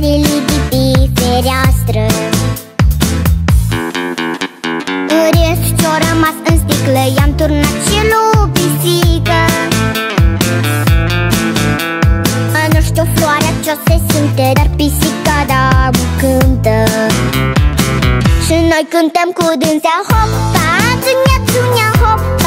Dili-dili-di-di, fereastră. În rest ce-o rămas în sticlă i-am turnat și lui pisică. Nu știu floarea ce-o se simte, dar pisica da cântă. Și noi cântăm cu dânsea, hopa, țunia, țunia, hopa.